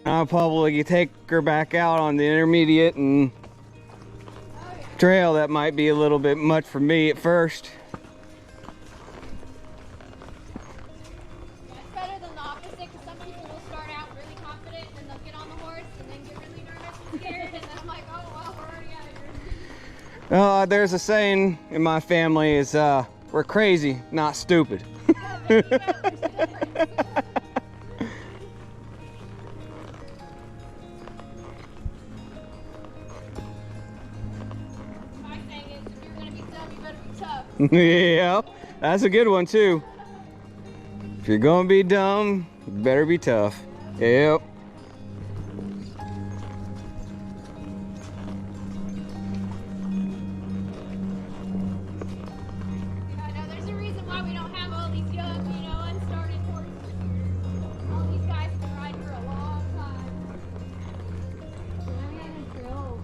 I'll probably take her back out on the intermediate and trail. That might be a little bit much for me at first. Yeah, it's better than the opposite, because some people will start out really confident and they'll get on the horse and then get really nervous and scared, and then I'm like, oh well, we're already out here. There's a saying in my family is we're crazy, not stupid. Yeah, there you go. There's a difference. My saying is, if you're gonna be dumb, you better be tough. Yeah, that's a good one too. If you're gonna be dumb, you better be tough. Yep. I know there's a reason why we don't have all these young, unstarted horses here. All these guys can ride for a long time. I had a drill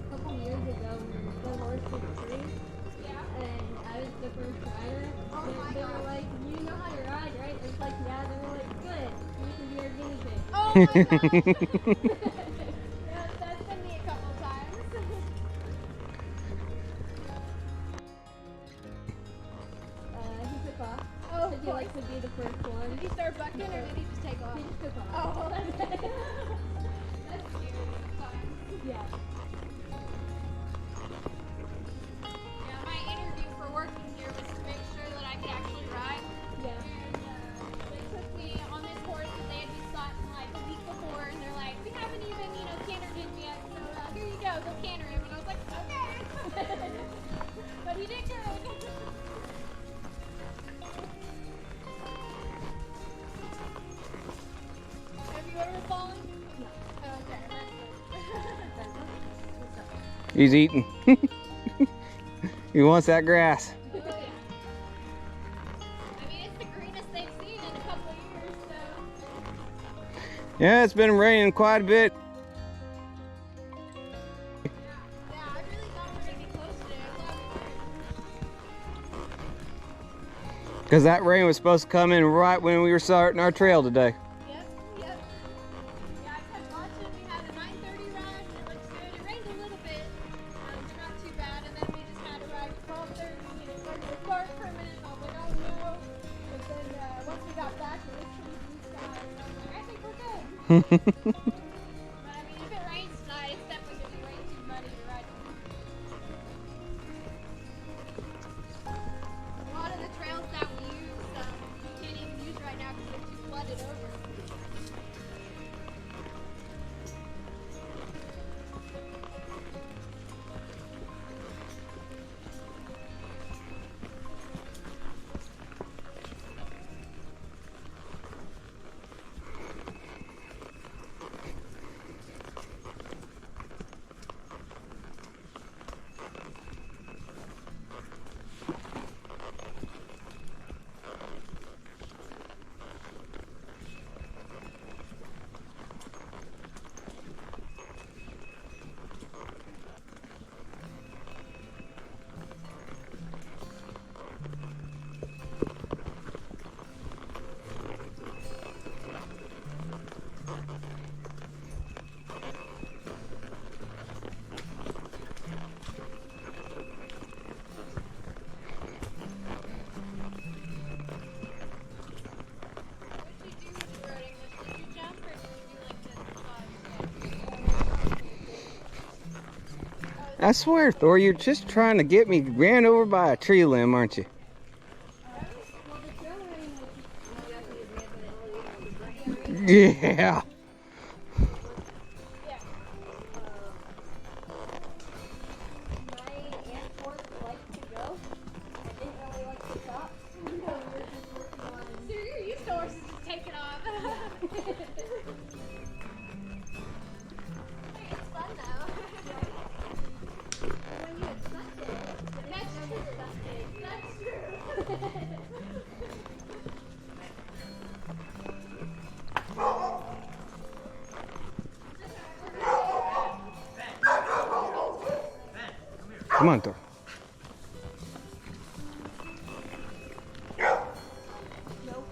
a couple years ago when the horse was free, Yeah. and I was the first rider. Oh And my they were God. like, "You know how to ride, right?" It's like, "Yeah." They were like, "Good. You can be our guinea pig." Oh my gosh. Yeah, that's been me a couple times. He took off. Oh, Because he likes to be the first one. Did he start bucking or did he just take off? He just took off. Oh, well, that's that's scary sometimes. Yeah. Yeah, my interview for working here was to make sure that I could actually ride. Yeah. And they took me on this horse that they had just gotten like a week before, and they're like, we haven't even, cantered him yet, so here you go, go canter him. And I was like, okay. But he did good. Have you ever fallen? No. Okay. He's eating. He wants that grass. Oh, yeah. I mean, it's the greenest they've seen in a couple of years, so. Yeah, it's been raining quite a bit. Yeah, I really thought we were gonna get close today. I'm glad we were. Because that rain was supposed to come in right when we were starting our trail today. Yep, yep. Yeah, I kept watching. We had a 9:30 ride, and it looked good. It rained a little bit, but not too bad. And then we just had a ride at 12:30, and it started to start for a minute. And I was like, oh no. But then once we got back, it was pretty blue sky, and I was like, I think we're good. But I mean, if it rains tonight, it's definitely gonna be way too muddy to ride. A lot of the trails that we use, you can't even use right now because they're too flooded over. What did you do when you rode English? Did you jump or did you do like I swear, Thor, you're just trying to get me ran over by a tree limb, aren't you? Well, the trail running was Yeah. Yeah. my aunt's horse liked to go. I didn't really like to stop. So we were just working on. So you're used to horses just taking off. It's fun though. When you accept it, That's true. That's true. Come on, Thor. Nope.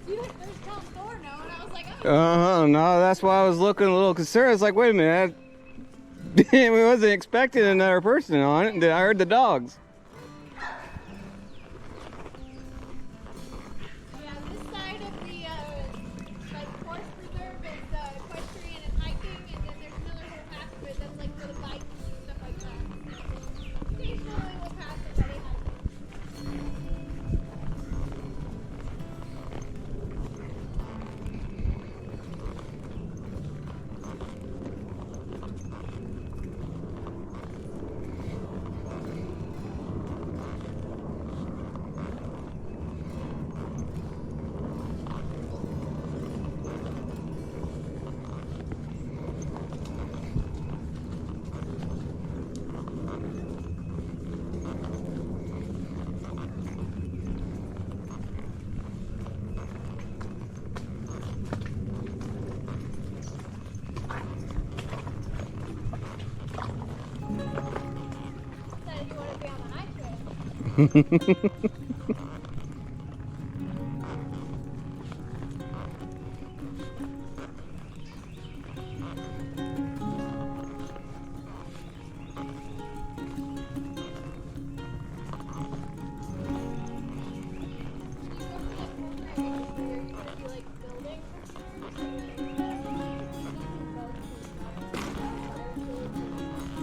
see like there's Tom Thorno, and I was like, oh. No, that's why I was looking a little concerned. It's like, wait a minute, we wasn't expecting another person on it. And I heard the dogs. Yeah, this side of the like forest preserve is equestrian and hiking, and then there's another little path of it that's like for the bikes and stuff like that. Occasionally we'll pass somebody hiking. Decided you want to be on the hike trail.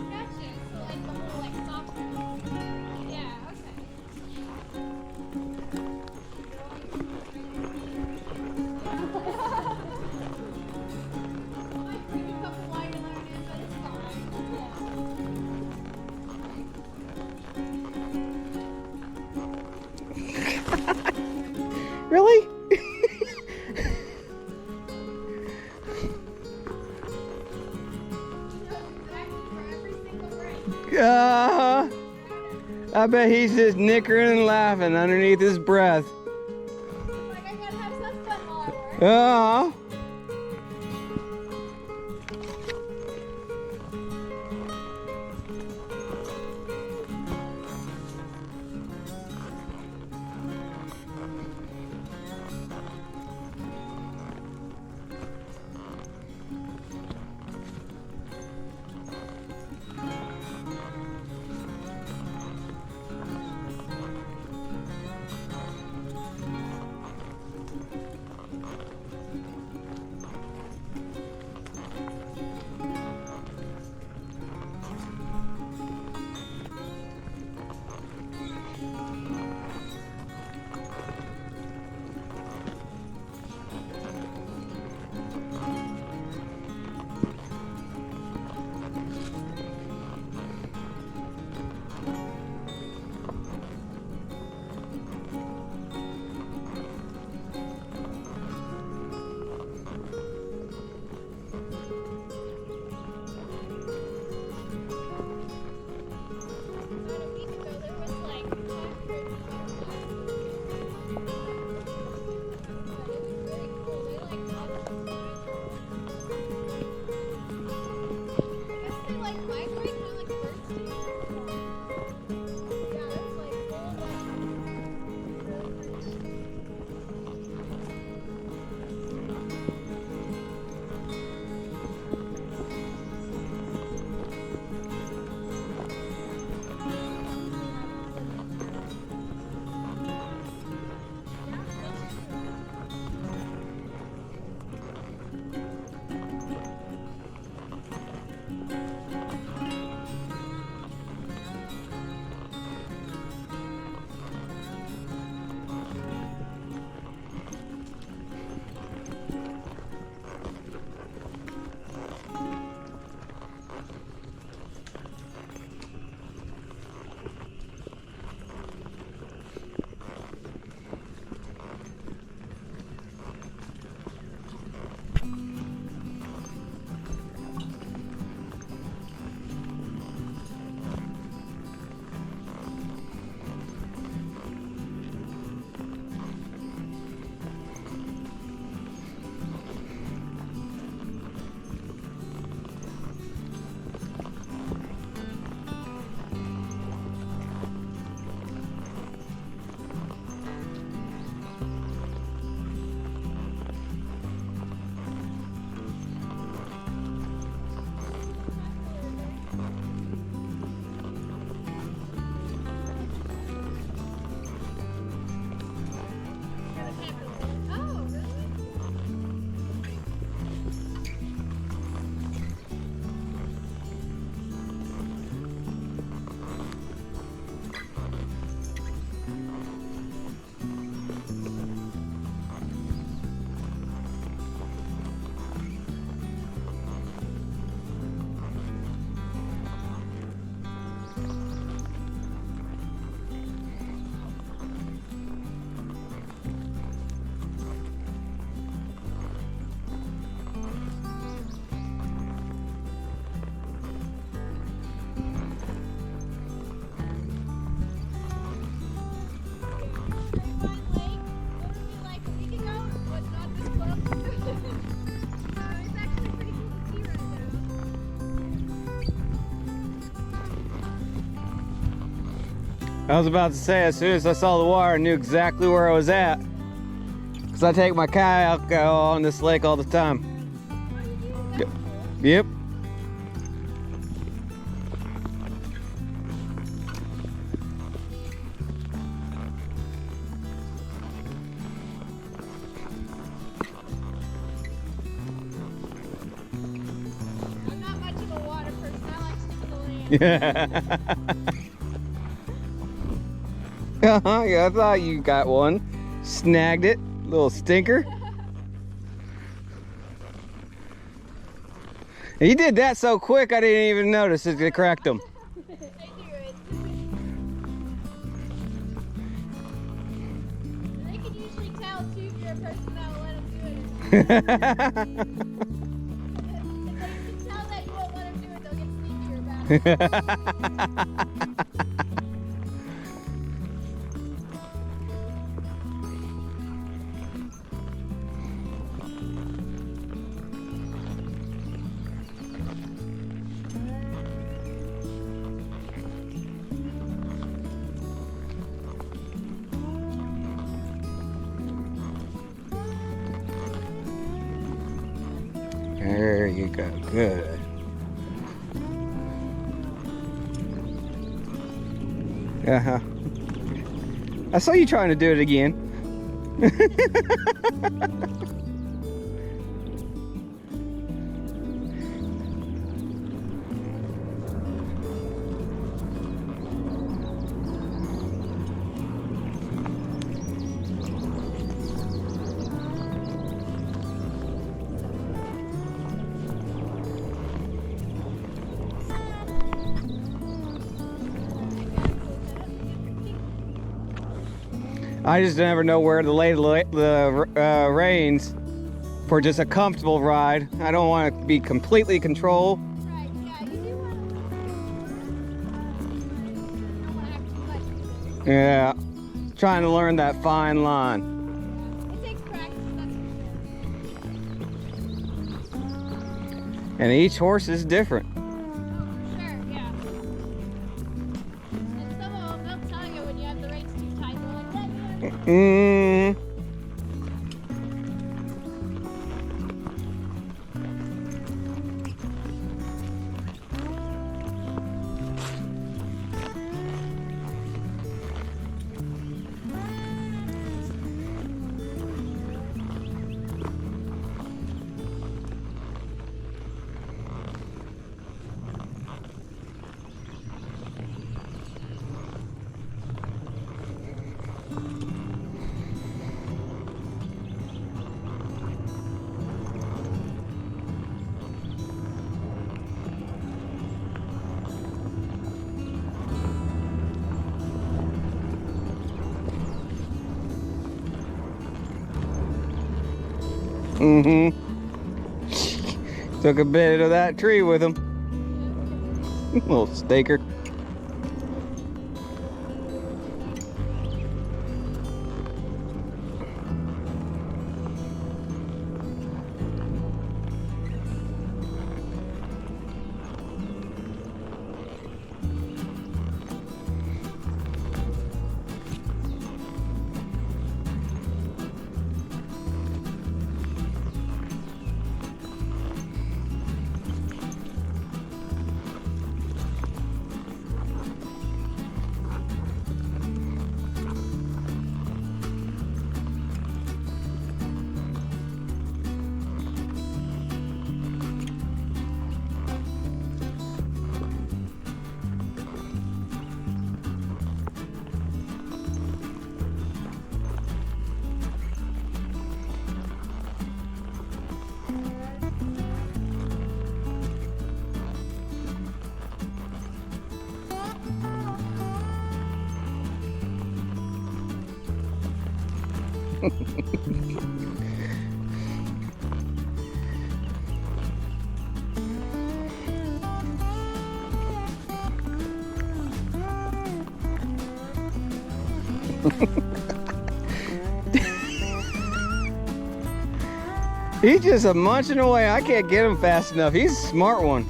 Gotcha. So like the whole like soft. Yeah. Okay. Might bring a couple wine and learn in, but it's fine. Yeah. Really? I bet he's just nickering and laughing underneath his breath. Like I gotta have some fun while I work. I was about to say, as soon as I saw the water, I knew exactly where I was at. Because I take my kayak on this lake all the time. Yep. I'm not much of a water person. I like sticking to land. Yeah, I thought you got one. Snagged it. Little stinker. And you did that so quick I didn't even notice it cracked them. I knew it. They can usually tell too if you're a person that will let them do it. If they can tell that you won't let them do it, they'll get sneakier about it. There you go, good. Uh-huh. I saw you trying to do it again. I just never know where to lay the reins for just a comfortable ride. I don't want to be completely controlled. Right, yeah, you do want to. I don't want to have too much. Yeah, trying to learn that fine line. It takes practice, that's for sure. And each horse is different. Oh, for sure, yeah. And some of them, they'll tell you when you have the reins too tight. They're like, let me have it. Took a bit of that tree with him. Little staker. He's just a munching away. I can't get him fast enough. He's a smart one.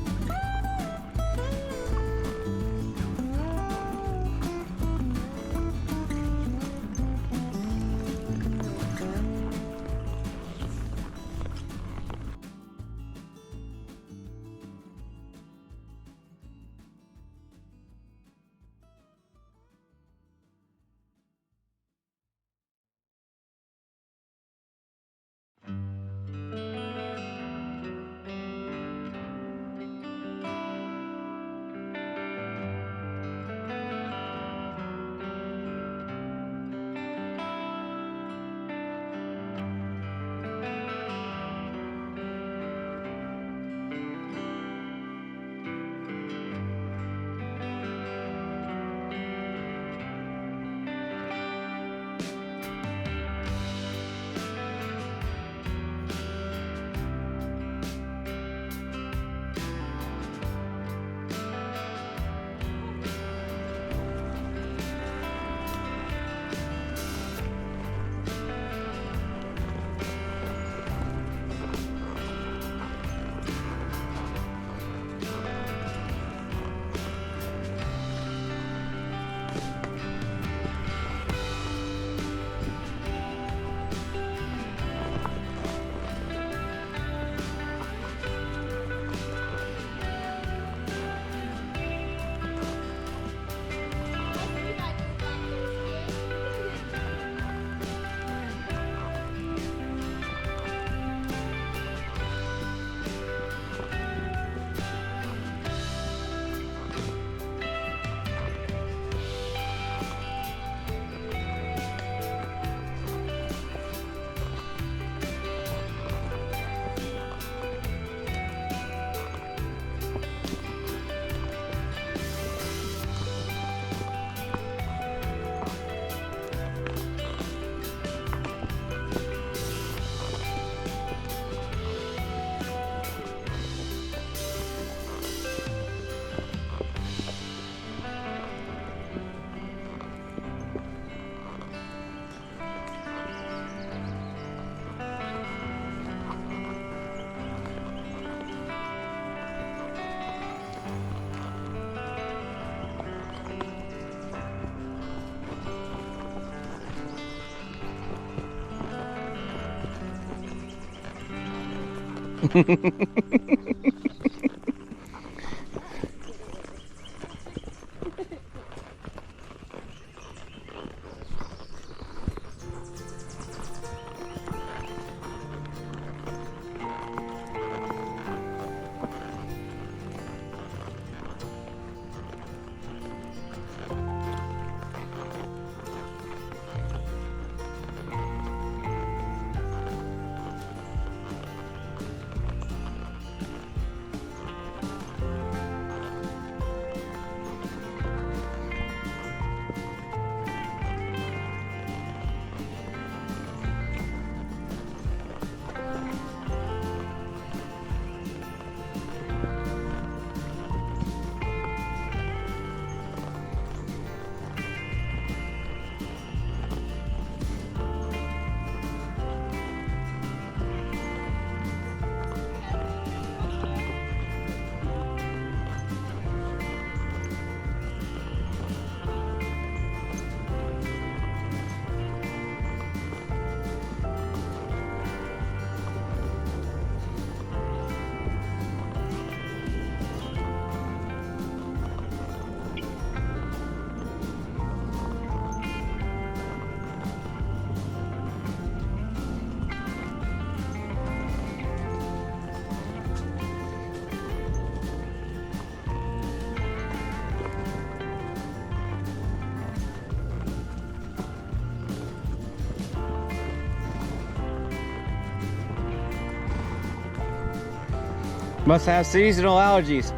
Must have seasonal allergies.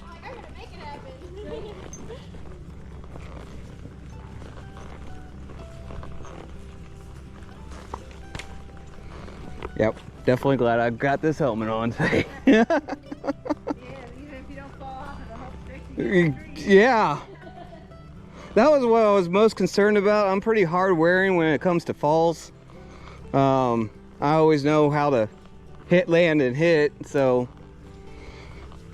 I'm gonna make it happen. Yep, definitely glad I got this helmet on today. Yeah, even if you don't fall off, it'll help strengthen you. Yeah. That was what I was most concerned about. I'm pretty hard wearing when it comes to falls. I always know how to hit, land, and hit, so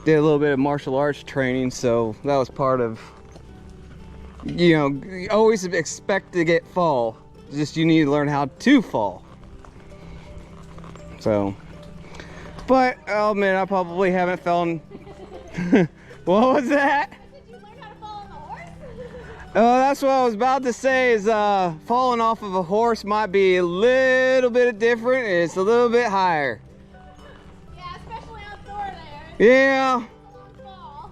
did a little bit of martial arts training, so that was part of, you know, you always expect to get fall. Just you need to learn how to fall. So, but I'll admit I probably haven't fallen. What was that? Did you learn how to fall on a horse? Oh, that's what I was about to say is falling off of a horse might be a little bit different. It's a little bit higher. Yeah, especially outdoor there. Yeah. It's a long fall.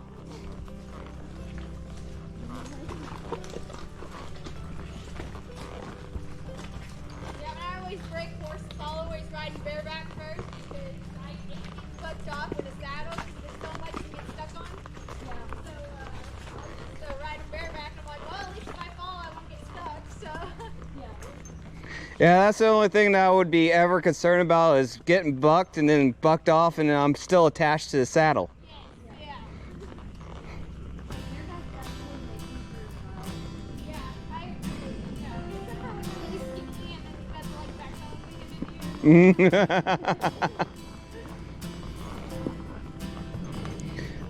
Yeah, and I always break horses. I'll always ride bareback first because I hate getting bucked off in a saddle because there's so much you get stuck on. So riding bareback, I'm like, well, at least if I fall, I won't get stuck. So Yeah, that's the only thing that I would be ever concerned about is getting bucked and then bucked off and then I'm still attached to the saddle. yeah. Yeah, I agree. Yeah, except for when you're really skinny and then you've got the like back home in you.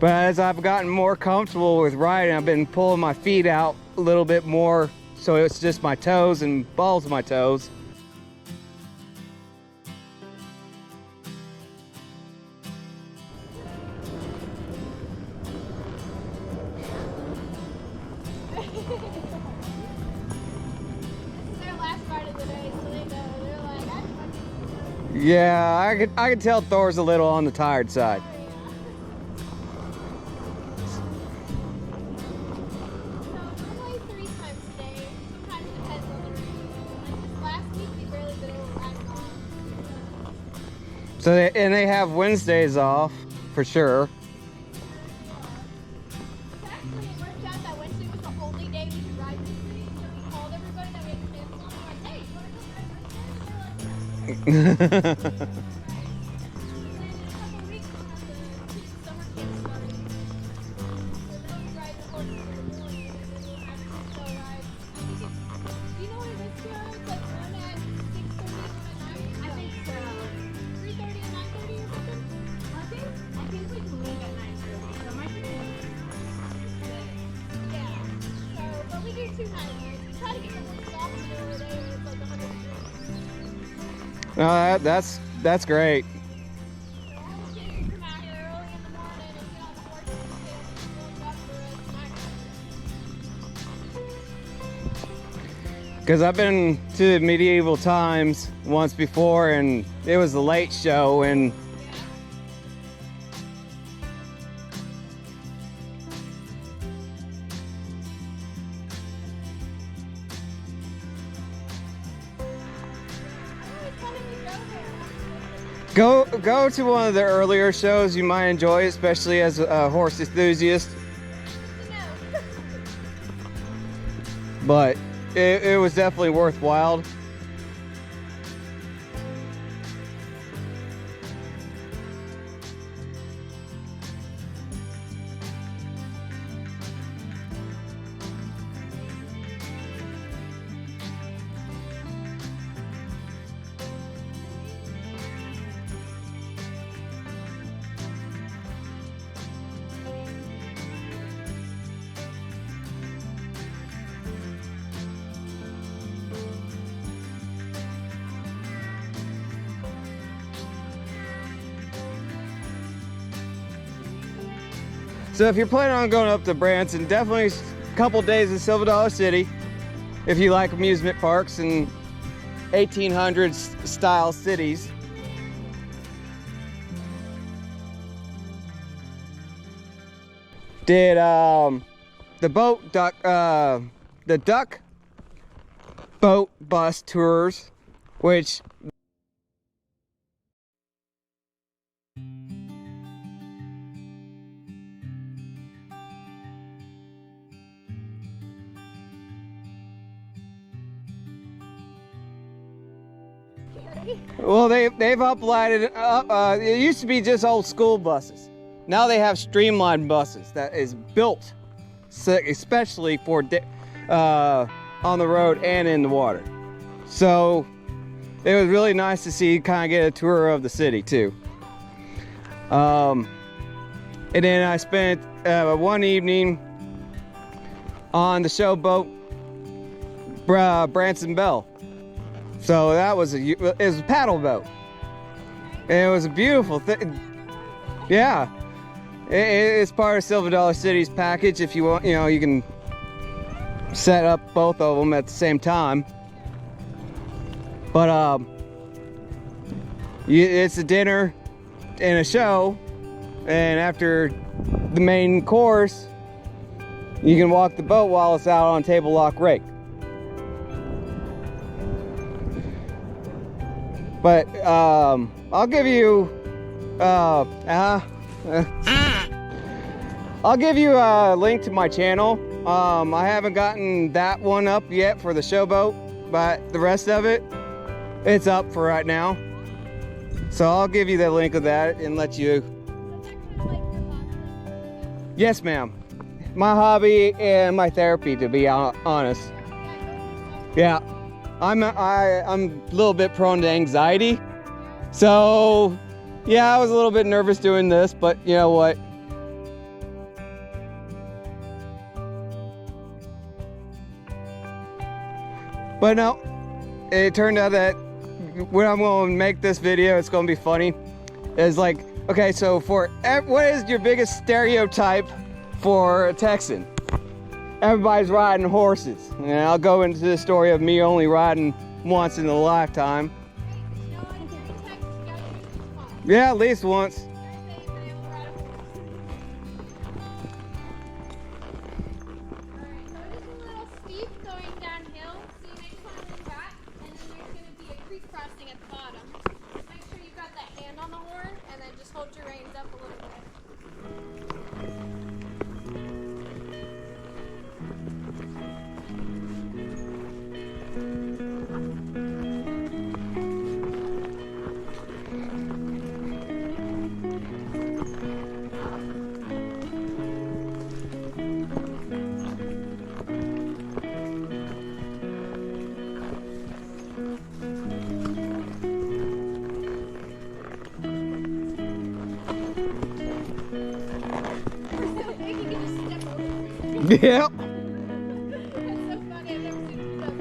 But as I've gotten more comfortable with riding, I've been pulling my feet out a little bit more, so it's just my toes and balls of my toes. This is their last ride of the day, so they know. They're like, I just want to Yeah, I could tell Thor's a little on the tired side. So normally 3 times a day. Sometimes it depends on the rain. Like this last week, we barely been able to ride at all. So they have Wednesdays off for sure. Actually, it worked out that Wednesday was the only day we could ride this week, so we called everybody that we had to cancel on. We're like, hey, you want to go ride Wednesday? And they're like, yeah. And then in a couple of weeks, we'll have the summer camp starting. So they'll be riding the horses in the morning, and then we'll have to go ride. I think it's, do you know what it is, Kiara? It's like one at 6:30 and one at 9? I think so. 3:30 and 9:30 or something? I think we can leave at 9:30, so it might be Yeah. So, but we do 2 night rides. We try to get the horses off in the middle of the day when it's like 100 degrees. No, that's great. So all the kids can come out here early in the morning and get on the horses and get warmed up for a snack. Because I've been to medieval times once before and it was the late show and go to one of the earlier shows. You might enjoy it, especially as a horse enthusiast. But it was definitely worthwhile. So if you're planning on going up to Branson, definitely a couple days in Silver Dollar City if you like amusement parks and 1800s style cities. Did the duck boat bus tours, which already. Well, they've uplighted. It used to be just old school buses. Now they have streamlined buses that is built especially for on the road and in the water. So it was really nice to see, kind of get a tour of the city too. And then I spent one evening on the showboat Branson Belle. So that was it was a paddle boat. And it was a beautiful thing. Yeah. It's part of Silver Dollar City's package. If you want, you can set up both of them at the same time. But it's a dinner and a show, and after the main course, you can walk the boat while it's out on Table Lock Lake. But I'll give you I'll give you a link to my channel. I haven't gotten that one up yet for the showboat, but the rest of it, it's up for right now. So I'll give you the link of that and let you. Yes, ma'am. My hobby and my therapy, to be honest. Yeah, I'm a little bit prone to anxiety. So yeah, I was a little bit nervous doing this, but you know what? But no, it turned out that when I'm going to make this video, it's going to be funny. It's like, okay, so what is your biggest stereotype for a Texan? Everybody's riding horses. And I'll go into the story of me only riding once in a lifetime. Yeah, at least once. Yep. That's so funny. I've never seen you do that.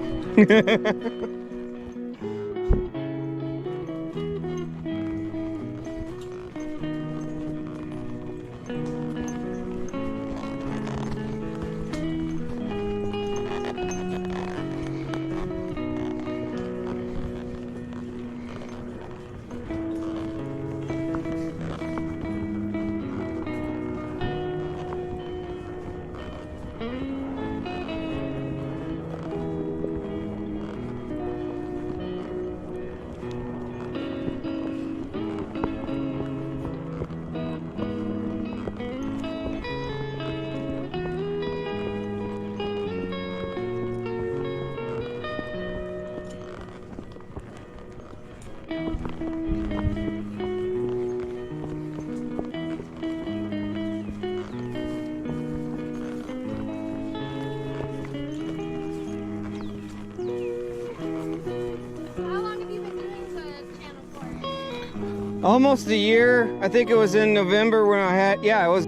Almost a year. I think it was in November when I had, yeah, it was